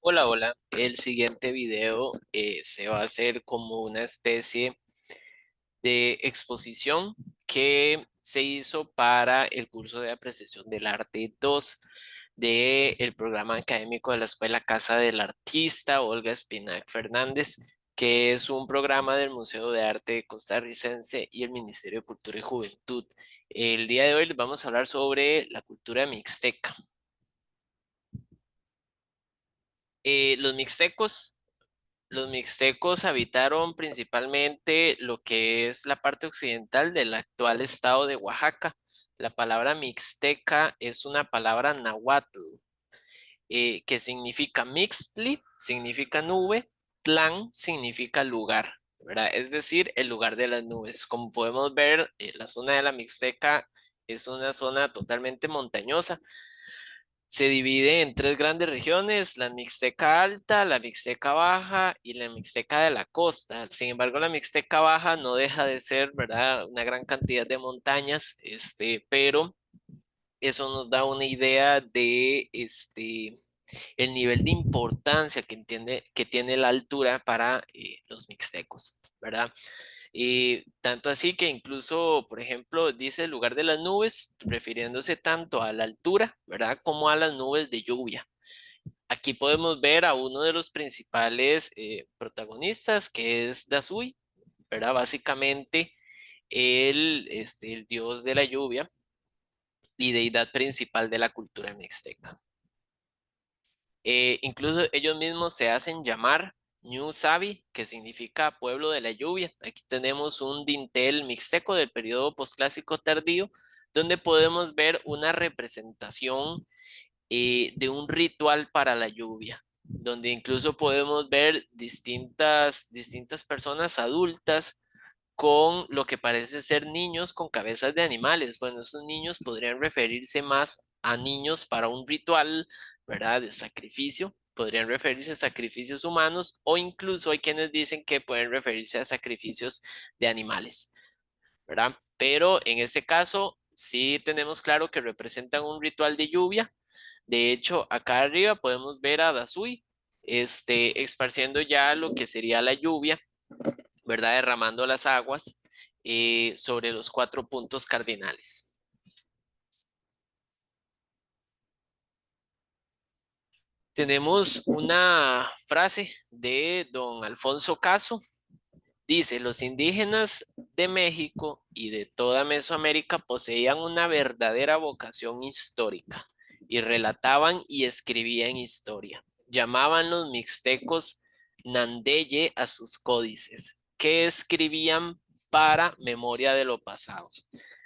Hola, hola. El siguiente video se va a hacer como una especie de exposición que se hizo para el curso de apreciación del arte 2 del programa académico de la Escuela Casa del Artista Olga Espinac Fernández, que es un programa del Museo de Arte Costarricense y el Ministerio de Cultura y Juventud. El día de hoy les vamos a hablar sobre la cultura mixteca. Los mixtecos. Los mixtecos habitaron principalmente lo que es la parte occidental del actual estado de Oaxaca. La palabra mixteca es una palabra náhuatl que significa mixtli, significa nube, tlán significa lugar, ¿verdad? Es decir, el lugar de las nubes. Como podemos ver, la zona de la Mixteca es una zona totalmente montañosa. Se divide en tres grandes regiones: la Mixteca Alta, la Mixteca Baja y la Mixteca de la Costa. Sin embargo, la Mixteca Baja no deja de ser, ¿verdad?, una gran cantidad de montañas, pero eso nos da una idea de el nivel de importancia que tiene la altura para los mixtecos, ¿verdad? Y tanto así que incluso, por ejemplo, dice el lugar de las nubes, refiriéndose tanto a la altura, ¿verdad?, como a las nubes de lluvia. Aquí podemos ver a uno de los principales protagonistas, que es Dasui, ¿verdad? Básicamente, el dios de la lluvia y deidad principal de la cultura mixteca. Incluso ellos mismos se hacen llamar Ñu Sabi, que significa pueblo de la lluvia. Aquí tenemos un dintel mixteco del periodo posclásico tardío, donde podemos ver una representación de un ritual para la lluvia, donde incluso podemos ver distintas personas adultas con lo que parece ser niños con cabezas de animales. Bueno, esos niños podrían referirse más a niños para un ritual, ¿verdad?, de sacrificio. Podrían referirse a sacrificios humanos o incluso hay quienes dicen que pueden referirse a sacrificios de animales, ¿verdad? Pero en este caso sí tenemos claro que representan un ritual de lluvia. De hecho, acá arriba podemos ver a Dasui, esparciendo ya lo que sería la lluvia, ¿verdad? Derramando las aguas sobre los cuatro puntos cardinales. Tenemos una frase de don Alfonso Caso. Dice: los indígenas de México y de toda Mesoamérica poseían una verdadera vocación histórica y relataban y escribían historia. Llamaban los mixtecos Nandeye a sus códices, que escribían para memoria de lo pasado.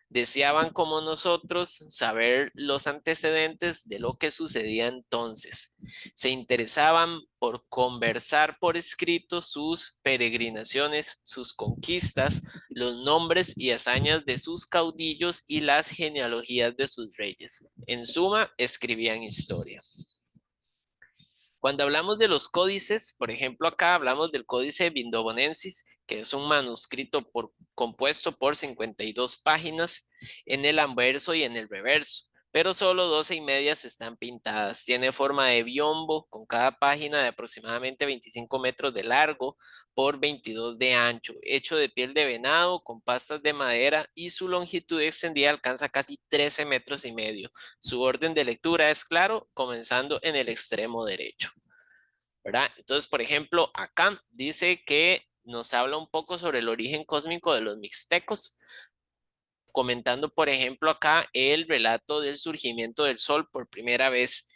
Deseaban, como nosotros, saber los antecedentes de lo que sucedía entonces. Se interesaban por conversar por escrito sus peregrinaciones, sus conquistas, los nombres y hazañas de sus caudillos y las genealogías de sus reyes. En suma, escribían historia. Cuando hablamos de los códices, por ejemplo, acá hablamos del Códice Vindobonensis, que es un manuscrito compuesto por 52 páginas en el anverso y en el reverso, pero solo 12 y medias están pintadas. Tiene forma de biombo, con cada página de aproximadamente 25 metros de largo por 22 de ancho, hecho de piel de venado con pastas de madera, y su longitud extendida alcanza casi 13 metros y medio. Su orden de lectura es claro, comenzando en el extremo derecho, ¿verdad? Entonces, por ejemplo, acá dice que nos habla un poco sobre el origen cósmico de los mixtecos, comentando, por ejemplo, acá el relato del surgimiento del sol por primera vez.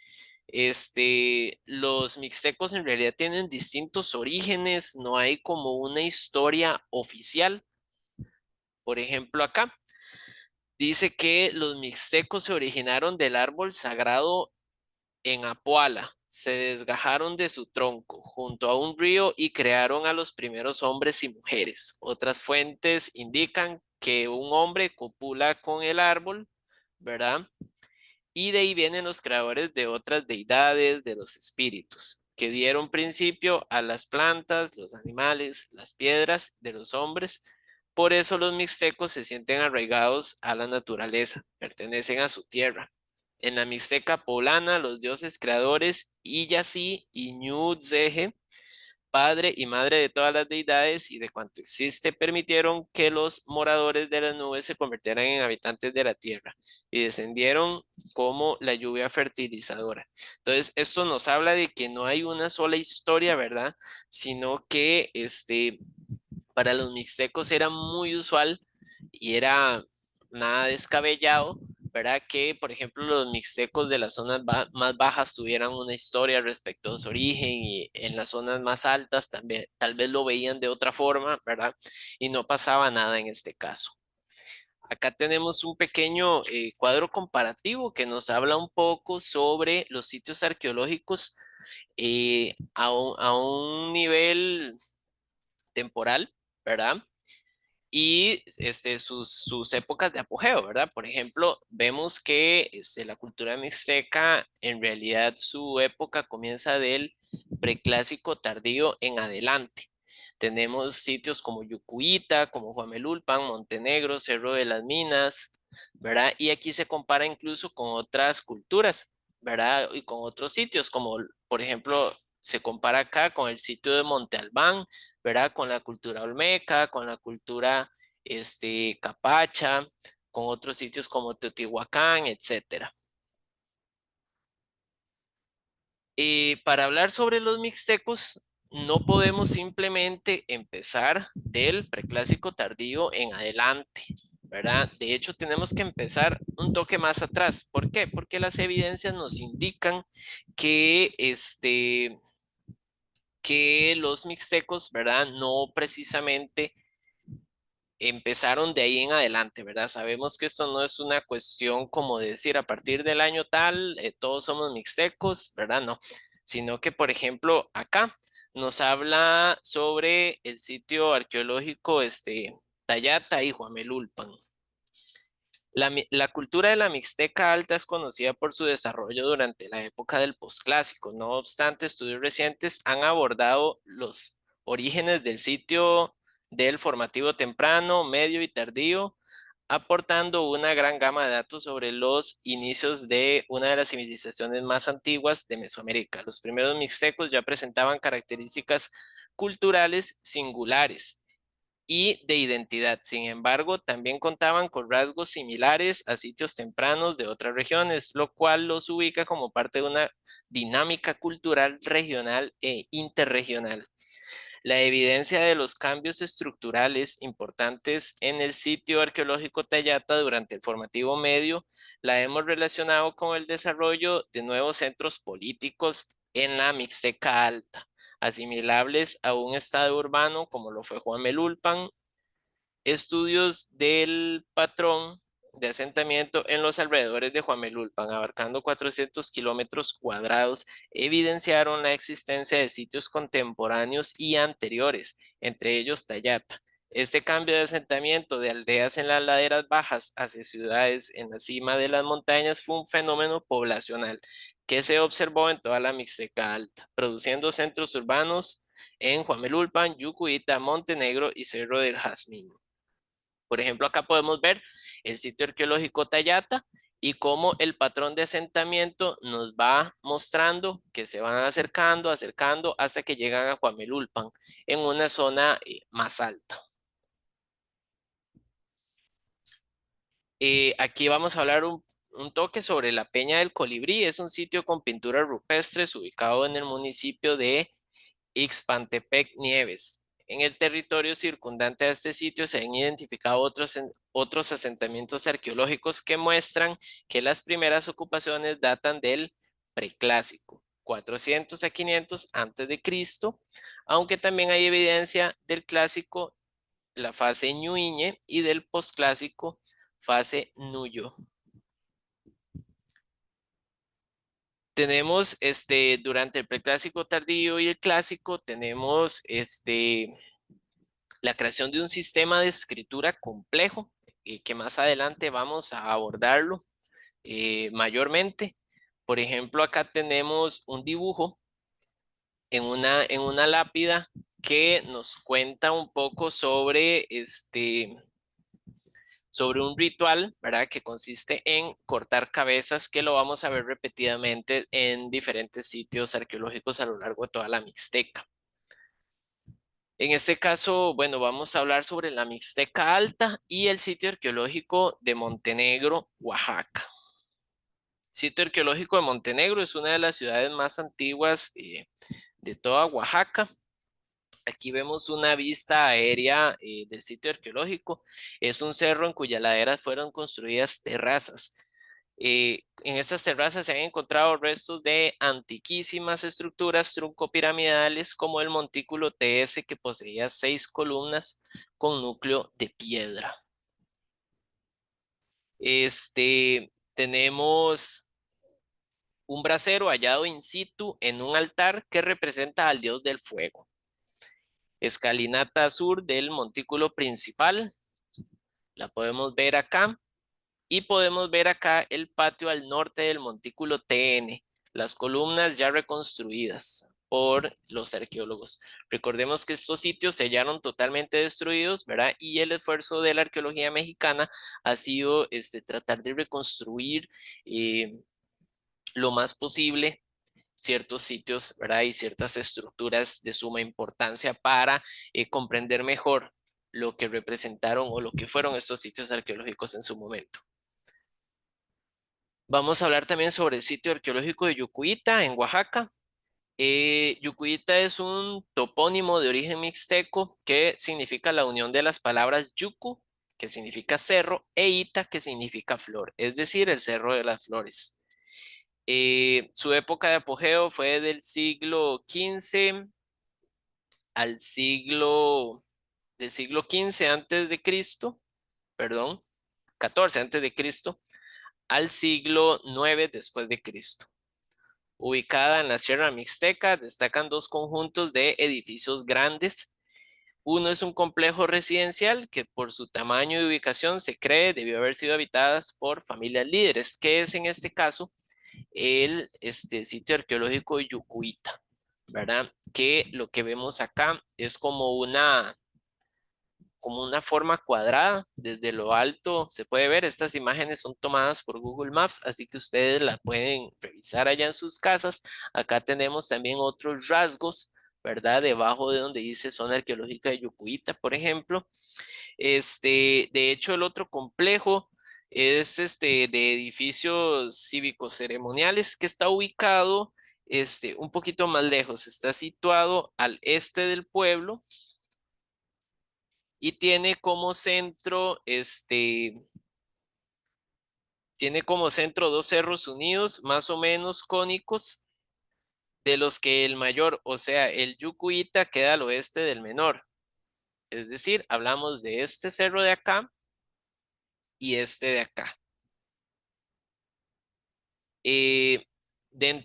Los mixtecos en realidad tienen distintos orígenes, no hay como una historia oficial. Por ejemplo, acá dice que los mixtecos se originaron del árbol sagrado en Apuala. Se desgajaron de su tronco junto a un río y crearon a los primeros hombres y mujeres. Otras fuentes indican que un hombre copula con el árbol, ¿verdad? Y de ahí vienen los creadores de otras deidades, de los espíritus, que dieron principio a las plantas, los animales, las piedras de los hombres. Por eso los mixtecos se sienten arraigados a la naturaleza, pertenecen a su tierra. En la Mixteca poblana, los dioses creadores Iyací y Ñudzege, padre y madre de todas las deidades y de cuanto existe, permitieron que los moradores de las nubes se convirtieran en habitantes de la tierra y descendieron como la lluvia fertilizadora. Entonces, esto nos habla de que no hay una sola historia, ¿verdad? Sino que para los mixtecos era muy usual y era nada descabellado, ¿verdad? Que, por ejemplo, los mixtecos de las zonas más bajas tuvieran una historia respecto a su origen y en las zonas más altas también, tal vez lo veían de otra forma, ¿verdad? Y no pasaba nada en este caso. Acá tenemos un pequeño cuadro comparativo que nos habla un poco sobre los sitios arqueológicos a un nivel temporal, ¿verdad? Y sus épocas de apogeo, ¿verdad? Por ejemplo, vemos que la cultura mixteca, en realidad su época comienza del preclásico tardío en adelante. Tenemos sitios como Yucuita, como Huamelulpan, Montenegro, Cerro de las Minas, ¿verdad? Y aquí se compara incluso con otras culturas, ¿verdad? Y con otros sitios, como por ejemplo, se compara acá con el sitio de Monte Albán, ¿verdad? Con la cultura olmeca, con la cultura capacha, con otros sitios como Teotihuacán, etcétera. Para hablar sobre los mixtecos, no podemos simplemente empezar del preclásico tardío en adelante, ¿verdad? De hecho, tenemos que empezar un toque más atrás. ¿Por qué? Porque las evidencias nos indican que, que los mixtecos, ¿verdad? No precisamente empezaron de ahí en adelante, ¿verdad? Sabemos que esto no es una cuestión como decir a partir del año tal, todos somos mixtecos, ¿verdad? No, sino que, por ejemplo, acá nos habla sobre el sitio arqueológico Tayata y Huamelulpan. La cultura de la Mixteca Alta es conocida por su desarrollo durante la época del posclásico. No obstante, estudios recientes han abordado los orígenes del sitio del formativo temprano, medio y tardío, aportando una gran gama de datos sobre los inicios de una de las civilizaciones más antiguas de Mesoamérica. Los primeros mixtecos ya presentaban características culturales singulares y de identidad. Sin embargo, también contaban con rasgos similares a sitios tempranos de otras regiones, lo cual los ubica como parte de una dinámica cultural regional e interregional. La evidencia de los cambios estructurales importantes en el sitio arqueológico Tayata durante el formativo medio la hemos relacionado con el desarrollo de nuevos centros políticos en la Mixteca Alta, asimilables a un estado urbano como lo fue Huamelulpan. Estudios del patrón de asentamiento en los alrededores de Huamelulpan, abarcando 400 kilómetros cuadrados, evidenciaron la existencia de sitios contemporáneos y anteriores, entre ellos Tayata. Este cambio de asentamiento de aldeas en las laderas bajas hacia ciudades en la cima de las montañas fue un fenómeno poblacional que se observó en toda la Mixteca Alta, produciendo centros urbanos en Huamelulpan, Yucuita, Montenegro y Cerro del Jazmín. Por ejemplo, acá podemos ver el sitio arqueológico Tayata y cómo el patrón de asentamiento nos va mostrando que se van acercando, acercando hasta que llegan a Huamelulpan en una zona más alta. Aquí vamos a hablar un toque sobre la Peña del Colibrí. Es un sitio con pinturas rupestres ubicado en el municipio de Ixpantepec Nieves. En el territorio circundante a este sitio se han identificado otros asentamientos arqueológicos que muestran que las primeras ocupaciones datan del preclásico, 400 a 500 antes de Cristo, aunque también hay evidencia del clásico, la fase Ñuñe, y del posclásico, fase Nuyo. Tenemos durante el preclásico tardío y el clásico, tenemos la creación de un sistema de escritura complejo, que más adelante vamos a abordarlo mayormente. Por ejemplo, acá tenemos un dibujo en una lápida que nos cuenta un poco sobre sobre un ritual, ¿verdad? Que consiste en cortar cabezas, que lo vamos a ver repetidamente en diferentes sitios arqueológicos a lo largo de toda la Mixteca. En este caso, bueno, vamos a hablar sobre la Mixteca Alta y el sitio arqueológico de Montenegro, Oaxaca. Sitio arqueológico de Montenegro es una de las ciudades más antiguas de toda Oaxaca. Aquí vemos una vista aérea del sitio arqueológico. Es un cerro en cuya ladera fueron construidas terrazas. En estas terrazas se han encontrado restos de antiquísimas estructuras truncopiramidales como el montículo TS, que poseía 6 columnas con núcleo de piedra. Tenemos un brasero hallado in situ en un altar que representa al dios del fuego. Escalinata sur del montículo principal, la podemos ver acá. Y podemos ver acá el patio al norte del montículo TN, las columnas ya reconstruidas por los arqueólogos. Recordemos que estos sitios se hallaron totalmente destruidos, ¿verdad? Y el esfuerzo de la arqueología mexicana ha sido tratar de reconstruir lo más posible ciertos sitios, ¿verdad? Y ciertas estructuras de suma importancia para comprender mejor lo que representaron o lo que fueron estos sitios arqueológicos en su momento. Vamos a hablar también sobre el sitio arqueológico de Yucuita en Oaxaca. Yucuita es un topónimo de origen mixteco que significa la unión de las palabras yucu, que significa cerro, e ita, que significa flor, es decir, el cerro de las flores. Su época de apogeo fue del siglo XV al siglo XV antes de Cristo, perdón, 14 antes de Cristo, al siglo IX después de Cristo. Ubicada en la Sierra Mixteca, destacan dos conjuntos de edificios grandes. Uno es un complejo residencial que por su tamaño y ubicación se cree debió haber sido habitadas por familias líderes, que es en este caso el sitio arqueológico de Yucuita, ¿verdad? Que lo que vemos acá es como una forma cuadrada. Desde lo alto se puede ver. Estas imágenes son tomadas por Google Maps, así que ustedes la pueden revisar allá en sus casas. Acá tenemos también otros rasgos, ¿verdad? Debajo de donde dice zona arqueológica de Yucuita, por ejemplo. De hecho, el otro complejo es de edificios cívicos ceremoniales que está ubicado un poquito más lejos. Está situado al este del pueblo y tiene como centro dos cerros unidos, más o menos cónicos, de los que el mayor, o sea, el Yucuita, queda al oeste del menor. Es decir, hablamos de este cerro de acá y este de acá. Eh, de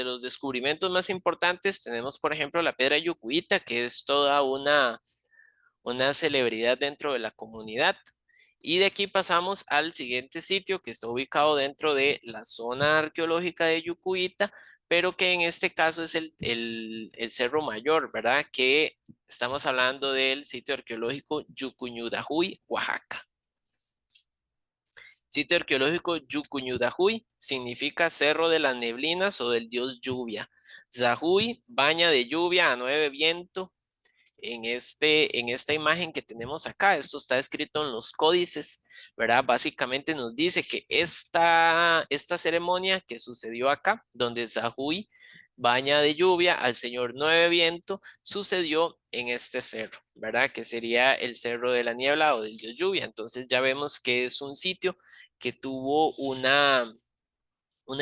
los descubrimientos más importantes tenemos, por ejemplo, la piedra Yucuita, que es toda una celebridad dentro de la comunidad. Y de aquí pasamos al siguiente sitio que está ubicado dentro de la zona arqueológica de Yucuita, pero que en este caso es el Cerro Mayor, ¿verdad? Que estamos hablando del sitio arqueológico Yucuñudajuy, Oaxaca. Sitio arqueológico Yucuñudajuy significa Cerro de las Neblinas o del dios lluvia. Zajuy, baña de lluvia a nueve viento. En esta imagen que tenemos acá, esto está escrito en los códices, ¿verdad? Básicamente nos dice que esta ceremonia que sucedió acá, donde Zajuy baña de lluvia al señor Nueve Viento, sucedió en este cerro, ¿verdad? Que sería el Cerro de la Niebla o del dios lluvia. Entonces ya vemos que es un sitio que tuvo una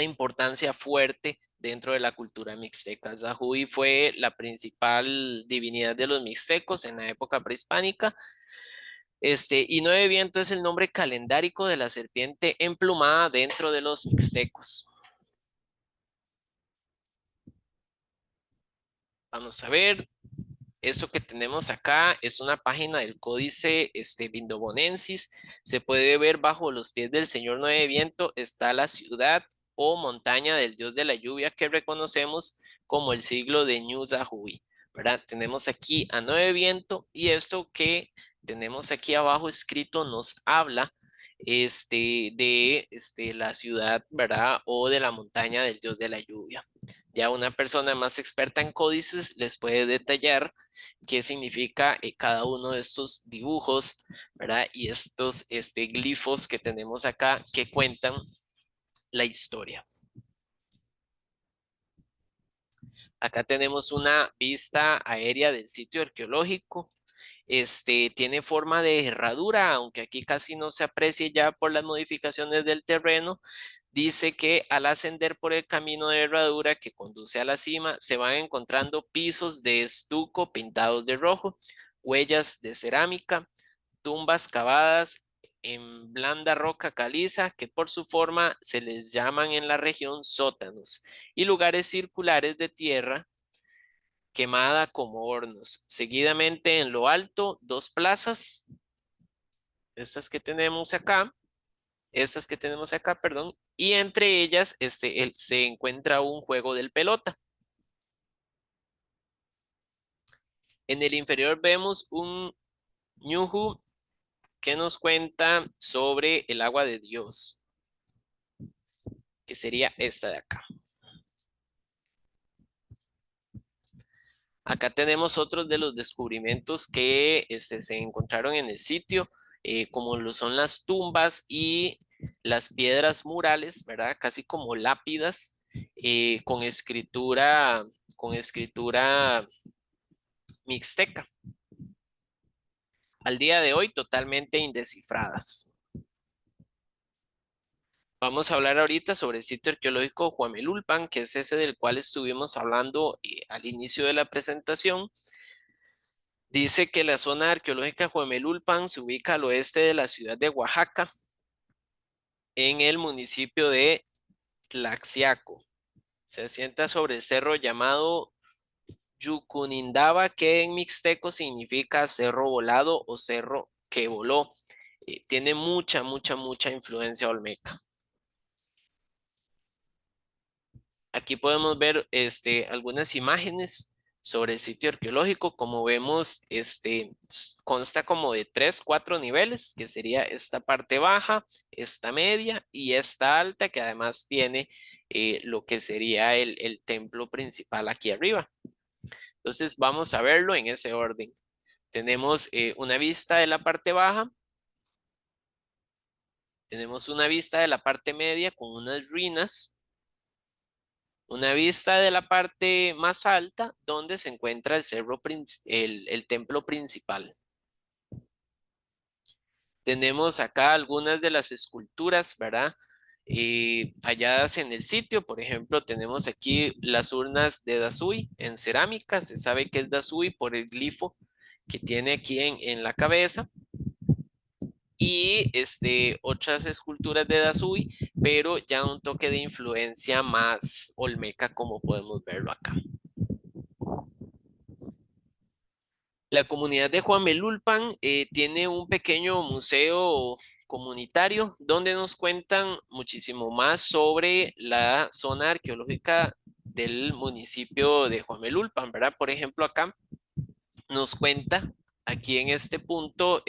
importancia fuerte dentro de la cultura mixteca. Zahui fue la principal divinidad de los mixtecos en la época prehispánica. Y Nueve Viento es el nombre calendárico de la serpiente emplumada dentro de los mixtecos. Vamos a ver. Esto que tenemos acá es una página del códice Vindobonensis. Se puede ver bajo los pies del señor Nueve Viento está la ciudad o montaña del dios de la lluvia que reconocemos como el siglo de Ñuzahui, ¿verdad? Tenemos aquí a Nueve Viento y esto que tenemos aquí abajo escrito nos habla de la ciudad, ¿verdad? O de la montaña del dios de la lluvia. Ya una persona más experta en códices les puede detallar qué significa cada uno de estos dibujos, ¿verdad? Y estos glifos que tenemos acá que cuentan la historia. Acá tenemos una vista aérea del sitio arqueológico. Tiene forma de herradura, aunque aquí casi no se aprecie ya por las modificaciones del terreno. Dice que al ascender por el camino de herradura que conduce a la cima, se van encontrando pisos de estuco pintados de rojo, huellas de cerámica, tumbas cavadas en blanda roca caliza, que por su forma se les llaman en la región sótanos, y lugares circulares de tierra quemada como hornos. Seguidamente en lo alto, dos plazas, estas que tenemos acá, perdón, y entre ellas se encuentra un juego del pelota. En el inferior vemos un ñuju que nos cuenta sobre el agua de Dios, que sería esta de acá. Acá tenemos otros de los descubrimientos que se encontraron en el sitio, como lo son las tumbas y las piedras murales, ¿verdad? Casi como lápidas con escritura mixteca. Al día de hoy totalmente indescifradas. Vamos a hablar ahorita sobre el sitio arqueológico Huamelulpan, que es ese del cual estuvimos hablando al inicio de la presentación. Dice que la zona arqueológica Huemelulpan se ubica al oeste de la ciudad de Oaxaca, en el municipio de Tlaxiaco. Se asienta sobre el cerro llamado Yucunindaba, que en mixteco significa cerro volado o cerro que voló. Tiene mucha influencia olmeca. Aquí podemos ver algunas imágenes sobre el sitio arqueológico. Como vemos, consta como de 3, 4 niveles, que sería esta parte baja, esta media y esta alta, que además tiene lo que sería el templo principal aquí arriba. Entonces vamos a verlo en ese orden. Tenemos una vista de la parte baja, tenemos una vista de la parte media con unas ruinas, una vista de la parte más alta donde se encuentra el templo principal. Tenemos acá algunas de las esculturas, ¿verdad? Halladas en el sitio. Por ejemplo, tenemos aquí las urnas de Dasui en cerámica. Se sabe que es Dasui por el glifo que tiene aquí en la cabeza. Y otras esculturas de Dasui, pero ya un toque de influencia más olmeca, como podemos verlo acá. La comunidad de Huamelulpan tiene un pequeño museo comunitario donde nos cuentan muchísimo más sobre la zona arqueológica del municipio de Huamelulpan, ¿verdad? Por ejemplo, acá nos cuenta, aquí en este punto,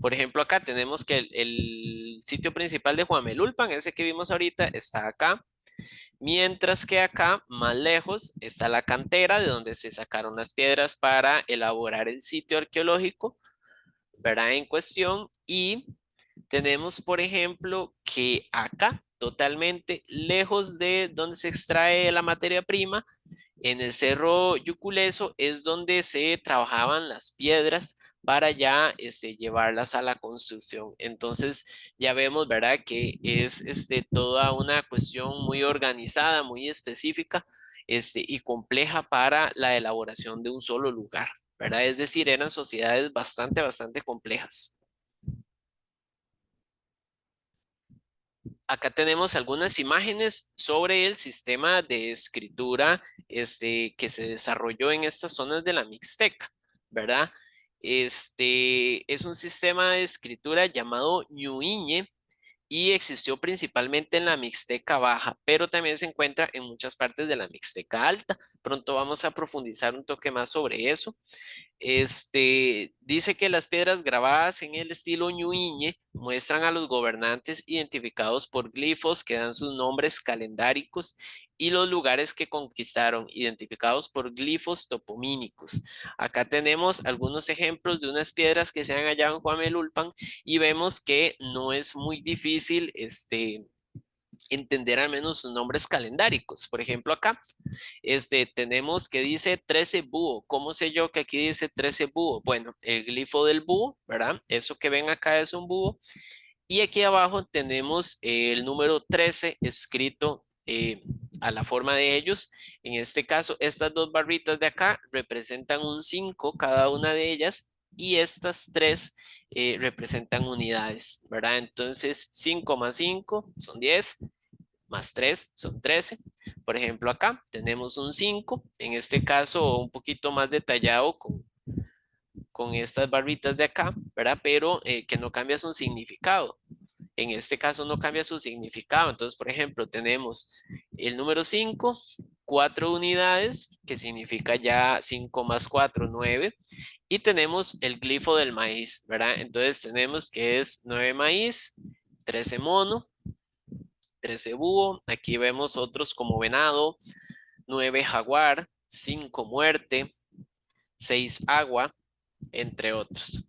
por ejemplo, acá tenemos que el sitio principal de Huamelulpan, ese que vimos ahorita, está acá. Mientras que acá, más lejos, está la cantera de donde se sacaron las piedras para elaborar el sitio arqueológico, ¿verdad? En cuestión. Y tenemos, por ejemplo, que acá, totalmente lejos de donde se extrae la materia prima, en el Cerro Yuculeso es donde se trabajaban las piedras para ya llevarlas a la construcción. Entonces ya vemos, ¿verdad? Que es toda una cuestión muy organizada, muy específica y compleja para la elaboración de un solo lugar, ¿verdad? Es decir, eran sociedades bastante complejas. Acá tenemos algunas imágenes sobre el sistema de escritura que se desarrolló en estas zonas de la Mixteca, ¿verdad? Es un sistema de escritura llamado Ñuñe y existió principalmente en la Mixteca Baja, pero también se encuentra en muchas partes de la Mixteca Alta. pronto vamos a profundizar un toque más sobre eso. Dice que las piedras grabadas en el estilo Ñuñe muestran a los gobernantes identificados por glifos que dan sus nombres calendáricos y los lugares que conquistaron, identificados por glifos topomínicos. Acá tenemos algunos ejemplos de unas piedras que se han hallado en Huamelulpan y vemos que no es muy difícil entender al menos sus nombres calendáricos. Por ejemplo, acá tenemos que dice 13 búho. ¿Cómo sé yo que aquí dice 13 búho? Bueno, el glifo del búho, ¿verdad? Eso que ven acá es un búho. Y aquí abajo tenemos el número 13 escrito a la forma de ellos. En este caso, estas dos barritas de acá representan un 5 cada una de ellas y estas tres representan unidades, ¿verdad? Entonces, 5 más 5 son 10, más 3 son 13. Por ejemplo, acá tenemos un 5, en este caso un poquito más detallado con estas barritas de acá, ¿verdad? Pero que no cambia su significado. En este caso no cambia su significado. Entonces, por ejemplo, tenemos el número 5, 4 unidades, que significa ya 5 más 4, 9. Y tenemos el glifo del maíz, ¿verdad? Entonces tenemos que es 9 maíz, 13 mono, 13 búho. Aquí vemos otros como venado, 9 jaguar, 5 muerte, 6 agua, entre otros.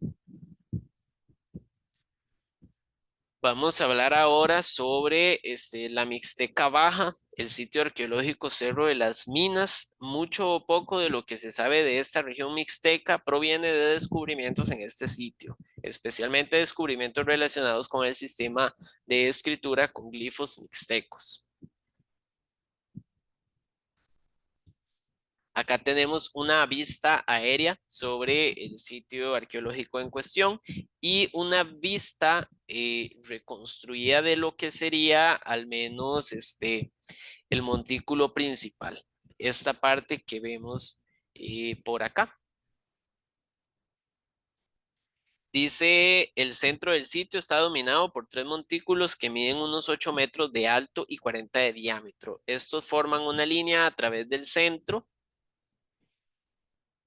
Vamos a hablar ahora sobre la Mixteca Baja, el sitio arqueológico Cerro de las Minas. Mucho o poco de lo que se sabe de esta región mixteca proviene de descubrimientos en este sitio, especialmente descubrimientos relacionados con el sistema de escritura con glifos mixtecos. Acá tenemos una vista aérea sobre el sitio arqueológico en cuestión y una vista reconstruida de lo que sería al menos el montículo principal. Esta parte que vemos por acá. Dice, el centro del sitio está dominado por tres montículos que miden unos 8 metros de alto y 40 de diámetro. Estos forman una línea a través del centro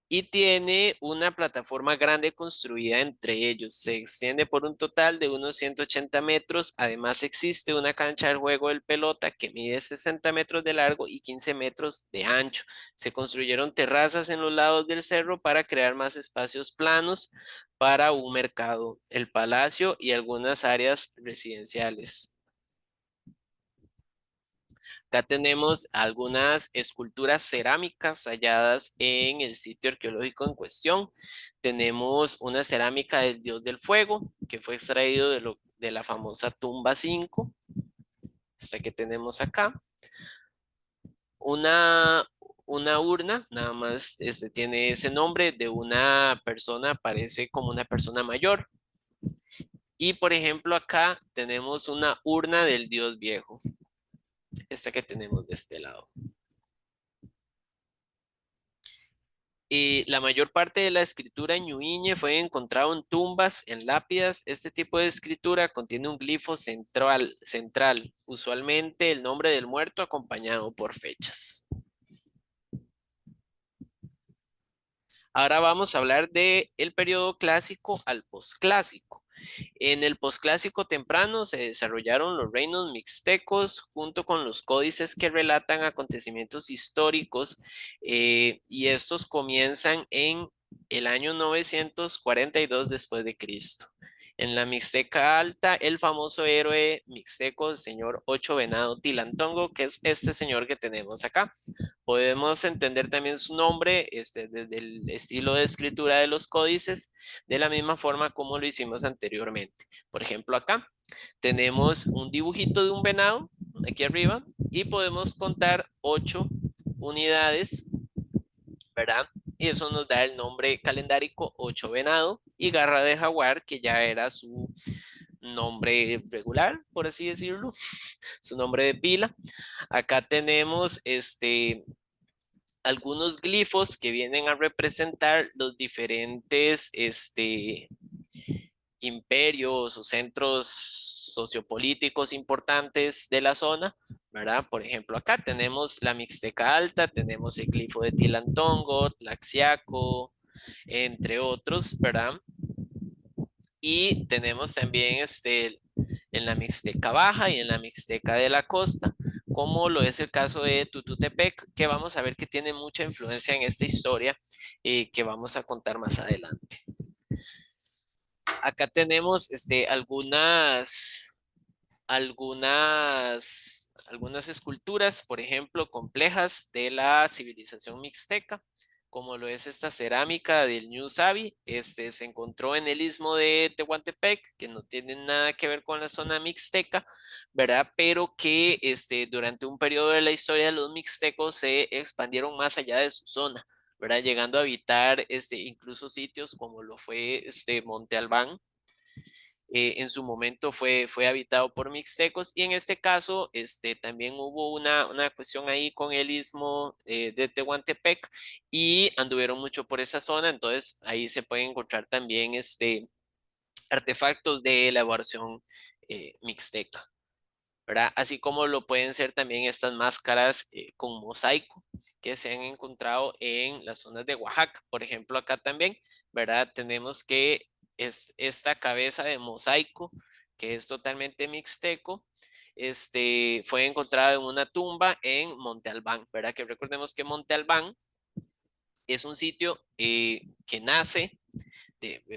y tiene una plataforma grande construida entre ellos. Se extiende por un total de unos 180 metros. Además existe una cancha de juego de pelota que mide 60 metros de largo y 15 metros de ancho. Se construyeron terrazas en los lados del cerro para crear más espacios planos para un mercado, el palacio y algunas áreas residenciales. Acá tenemos algunas esculturas cerámicas halladas en el sitio arqueológico en cuestión. Tenemos una cerámica del dios del fuego que fue extraído de la famosa tumba 5, esta que tenemos acá. Una, una urna, nada más tiene ese nombre de una persona, parece como una persona mayor. Y por ejemplo acá tenemos una urna del dios viejo, esta que tenemos de este lado. Y la mayor parte de la escritura en ñuñe fue encontrado en tumbas, en lápidas. Este tipo de escritura contiene un glifo central, usualmente el nombre del muerto acompañado por fechas. Ahora vamos a hablar del periodo clásico al posclásico. En el posclásico temprano se desarrollaron los reinos mixtecos junto con los códices que relatan acontecimientos históricos y estos comienzan en el año 942 después de Cristo. En la Mixteca Alta, el famoso héroe mixteco, el señor Ocho Venado Tilantongo, que es este señor que tenemos acá. Podemos entender también su nombre desde el estilo de escritura de los códices, de la misma forma como lo hicimos anteriormente. Por ejemplo, acá tenemos un dibujito de un venado, aquí arriba, y podemos contar 8 unidades, ¿verdad? Y eso nos da el nombre calendárico 8 venado y garra de jaguar, que ya era su nombre regular, por así decirlo, su nombre de pila. Acá tenemos algunos glifos que vienen a representar los diferentes imperios o centros sociopolíticos importantes de la zona, ¿verdad? Por ejemplo, acá tenemos la Mixteca Alta, tenemos el Glifo de Tilantongo, Tlaxiaco, entre otros, ¿verdad? Y tenemos también en la Mixteca Baja y en la Mixteca de la Costa, como lo es el caso de Tututepec, que vamos a ver que tiene mucha influencia en esta historia que vamos a contar más adelante. Acá tenemos algunas esculturas, por ejemplo, complejas de la civilización mixteca, como lo es esta cerámica del Ñu Sabi. Se encontró en el istmo de Tehuantepec, que no tiene nada que ver con la zona mixteca, ¿verdad? Pero que durante un periodo de la historia los mixtecos se expandieron más allá de su zona, ¿verdad? Llegando a habitar incluso sitios como lo fue Monte Albán. En su momento fue habitado por mixtecos y en este caso también hubo una cuestión ahí con el istmo de Tehuantepec y anduvieron mucho por esa zona, entonces ahí se pueden encontrar también artefactos de elaboración mixteca, ¿verdad? Así como lo pueden ser también estas máscaras con mosaico que se han encontrado en las zonas de Oaxaca. Por ejemplo, acá también, ¿verdad? Tenemos que es esta cabeza de mosaico que es totalmente mixteco. Fue encontrada en una tumba en Monte Albán, ¿verdad? Que recordemos que Monte Albán es un sitio que nace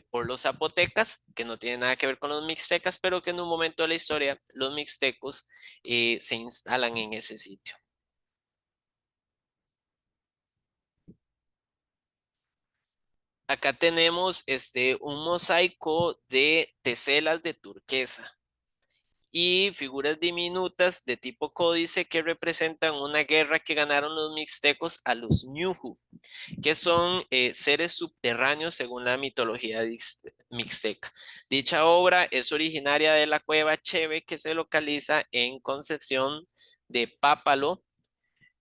por los zapotecas, que no tiene nada que ver con los mixtecas, pero que en un momento de la historia los mixtecos se instalan en ese sitio. Acá tenemos un mosaico de teselas de turquesa y figuras diminutas de tipo códice que representan una guerra que ganaron los mixtecos a los ñuju, que son seres subterráneos según la mitología mixteca. Dicha obra es originaria de la cueva Cheve que se localiza en Concepción de Pápalo,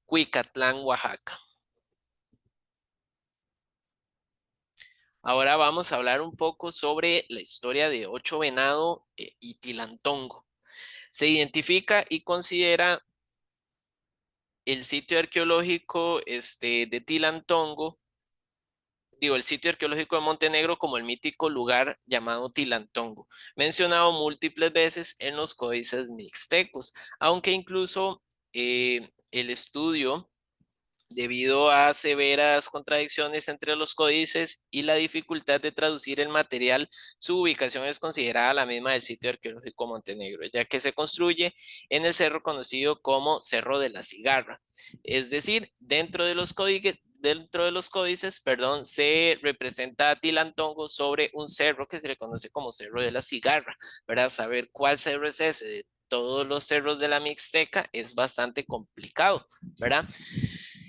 Cuicatlán, Oaxaca. Ahora vamos a hablar un poco sobre la historia de Ocho Venado y Tilantongo. Se identifica y considera el sitio arqueológico de Tilantongo, digo, el sitio arqueológico de Montenegro como el mítico lugar llamado Tilantongo, mencionado múltiples veces en los códices mixtecos, aunque incluso el estudio, debido a severas contradicciones entre los códices y la dificultad de traducir el material, su ubicación es considerada la misma del sitio arqueológico Montenegro, ya que se construye en el cerro conocido como Cerro de la Cigarra. Es decir, dentro de los códices, perdón, se representa a Tilantongo sobre un cerro que se le conoce como Cerro de la Cigarra. Para saber cuál cerro es ese de todos los cerros de la Mixteca es bastante complicado, ¿verdad?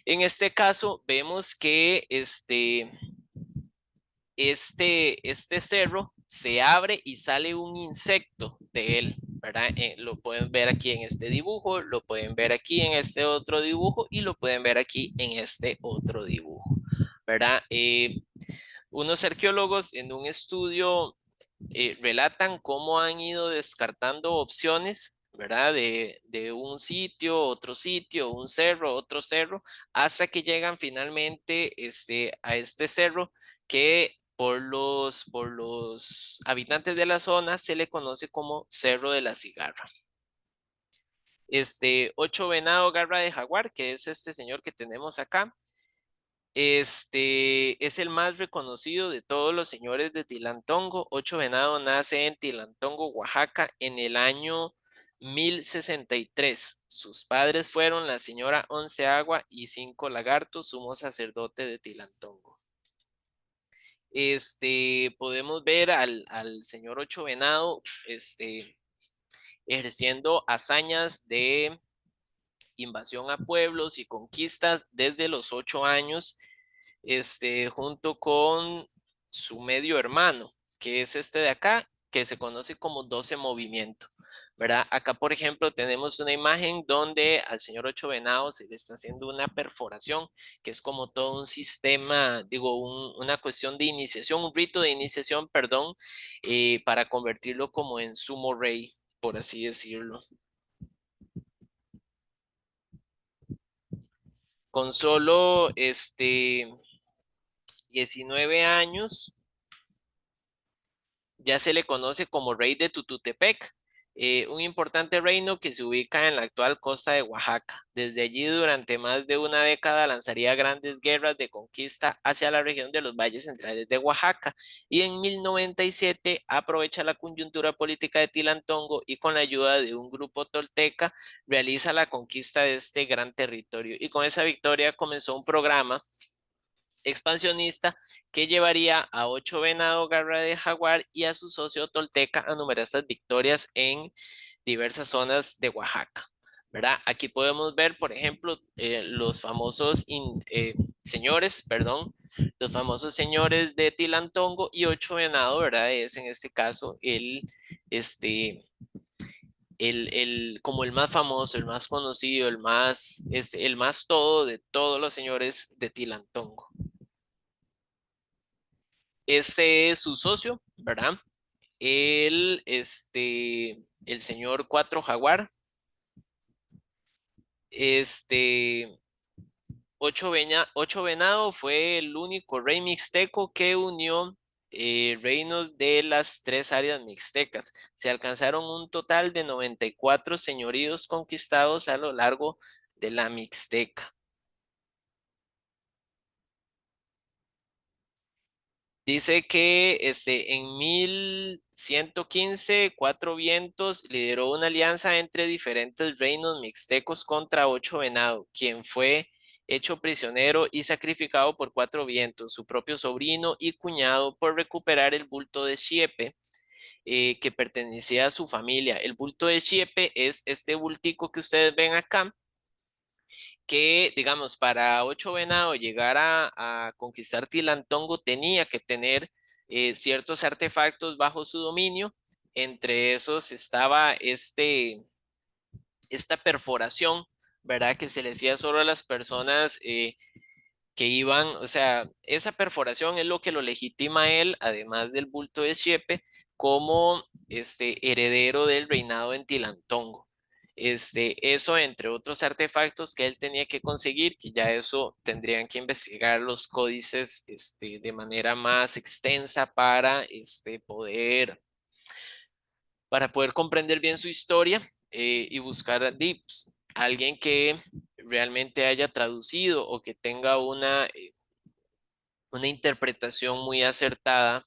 En este caso, vemos que este cerro se abre y sale un insecto de él, ¿verdad? Lo pueden ver aquí en este dibujo, lo pueden ver aquí en este otro dibujo y lo pueden ver aquí en este otro dibujo, ¿verdad? Unos arqueólogos en un estudio relatan cómo han ido descartando opciones, ¿verdad? De un sitio, un cerro, otro cerro, hasta que llegan finalmente a este cerro que por los habitantes de la zona se le conoce como Cerro de la Cigarra. Ocho Venado Garra de Jaguar, que es este señor que tenemos acá, es el más reconocido de todos los señores de Tilantongo. Ocho Venado nace en Tilantongo, Oaxaca, en el año 1063. Sus padres fueron la señora Onceagua y Cinco Lagarto, sumo sacerdote de Tilantongo. Podemos ver al señor Ocho Venado, ejerciendo hazañas de invasión a pueblos y conquistas desde los 8 años, junto con su medio hermano, que es este de acá, que se conoce como 12 Movimiento, ¿verdad? Acá, por ejemplo, tenemos una imagen donde al señor Ocho Venados se le está haciendo una perforación, que es como todo un sistema, digo, una cuestión de iniciación, un rito de iniciación, perdón, para convertirlo como en sumo rey, por así decirlo. Con solo 19 años, ya se le conoce como rey de Tututepec, un importante reino que se ubica en la actual costa de Oaxaca. Desde allí, durante más de una década, lanzaría grandes guerras de conquista hacia la región de los valles centrales de Oaxaca y en 1097 aprovecha la coyuntura política de Tilantongo y con la ayuda de un grupo tolteca realiza la conquista de este gran territorio. Y con esa victoria comenzó un programa expansionista que llevaría a Ocho Venado Garra de Jaguar y a su socio tolteca a numerosas victorias en diversas zonas de Oaxaca. ¿Verdad? Aquí podemos ver, por ejemplo, los famosos señores, perdón, los famosos señores de Tilantongo y Ocho Venado, ¿verdad? Es en este caso como el más famoso, el más conocido, el más todo de todos los señores de Tilantongo. Este es su socio, ¿verdad? El señor Cuatro Jaguar, este, Ocho Venado fue el único rey mixteco que unió reinos de las tres áreas mixtecas. Se alcanzaron un total de 94 señoríos conquistados a lo largo de la Mixteca. Dice que en 1115 Cuatro Vientos lideró una alianza entre diferentes reinos mixtecos contra Ocho Venado, quien fue hecho prisionero y sacrificado por Cuatro Vientos, su propio sobrino y cuñado, por recuperar el bulto de Xiepe, que pertenecía a su familia. El bulto de Xiepe es este bultico que ustedes ven acá, que, digamos, para Ocho Venado llegar a conquistar Tilantongo tenía que tener ciertos artefactos bajo su dominio. Entre esos estaba esta perforación, ¿verdad? Que se le hacía solo a las personas que iban, o sea, esa perforación es lo que lo legitima a él, además del bulto de Xiepe, como heredero del reinado en Tilantongo. Eso, entre otros artefactos que él tenía que conseguir, que ya eso tendrían que investigar los códices de manera más extensa para para poder comprender bien su historia, y buscar alguien que realmente haya traducido o que tenga una interpretación muy acertada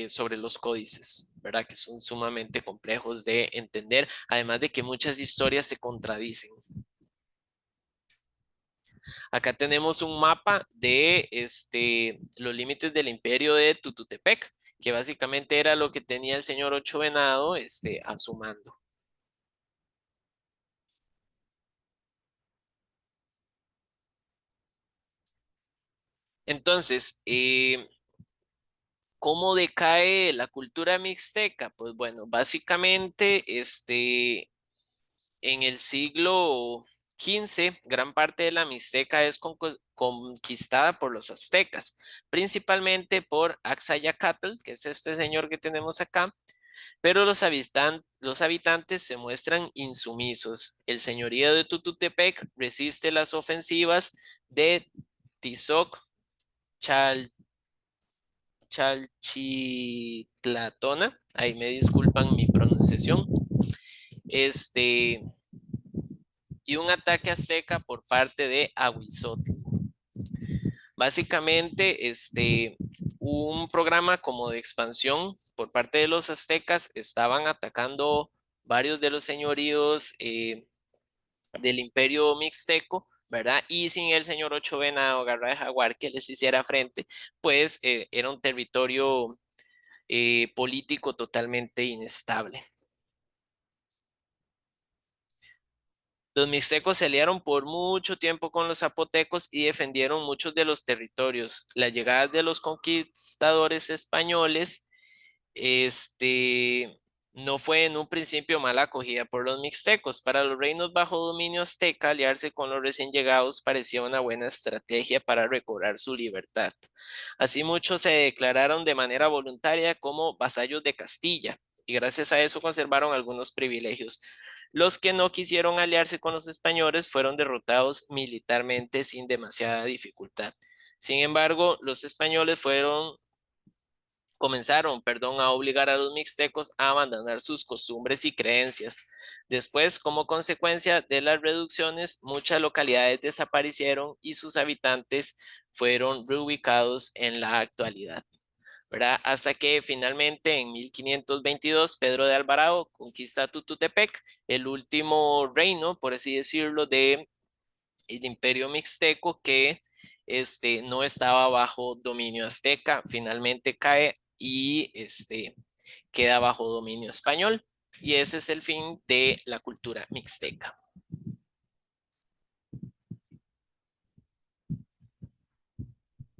sobre los códices, ¿verdad? Que son sumamente complejos de entender, además de que muchas historias se contradicen. Acá tenemos un mapa de los límites del imperio de Tututepec, que básicamente era lo que tenía el señor Ocho Venado a su mando. Entonces, ¿cómo decae la cultura mixteca? Pues bueno, básicamente, en el siglo XV, gran parte de la Mixteca es conquistada por los aztecas, principalmente por Axayacatl, que es este señor que tenemos acá, pero los habitantes se muestran insumisos. El señorío de Tututepec resiste las ofensivas de Tizoc, Chal, Chalchitlatona, ahí me disculpan mi pronunciación, este, y un ataque azteca por parte de Ahuizotl. Básicamente, un programa como de expansión por parte de los aztecas estaban atacando varios de los señoríos del imperio mixteco, ¿verdad? Y sin el señor Ocho Venado, Garra de Jaguar, que les hiciera frente, pues era un territorio político totalmente inestable. Los mixtecos se aliaron por mucho tiempo con los zapotecos y defendieron muchos de los territorios. La llegada de los conquistadores españoles, este, No fue en un principio mala acogida por los mixtecos. Para los reinos bajo dominio azteca, aliarse con los recién llegados parecía una buena estrategia para recobrar su libertad. Así muchos se declararon de manera voluntaria como vasallos de Castilla y gracias a eso conservaron algunos privilegios. Los que no quisieron aliarse con los españoles fueron derrotados militarmente sin demasiada dificultad. Sin embargo, los españoles comenzaron, a obligar a los mixtecos a abandonar sus costumbres y creencias. Después, como consecuencia de las reducciones, muchas localidades desaparecieron y sus habitantes fueron reubicados en la actualidad, ¿verdad? Hasta que finalmente en 1522 Pedro de Alvarado conquista Tututepec, el último reino, por así decirlo, de el imperio mixteco que no estaba bajo dominio azteca, finalmente cae y queda bajo dominio español. Y ese es el fin de la cultura mixteca.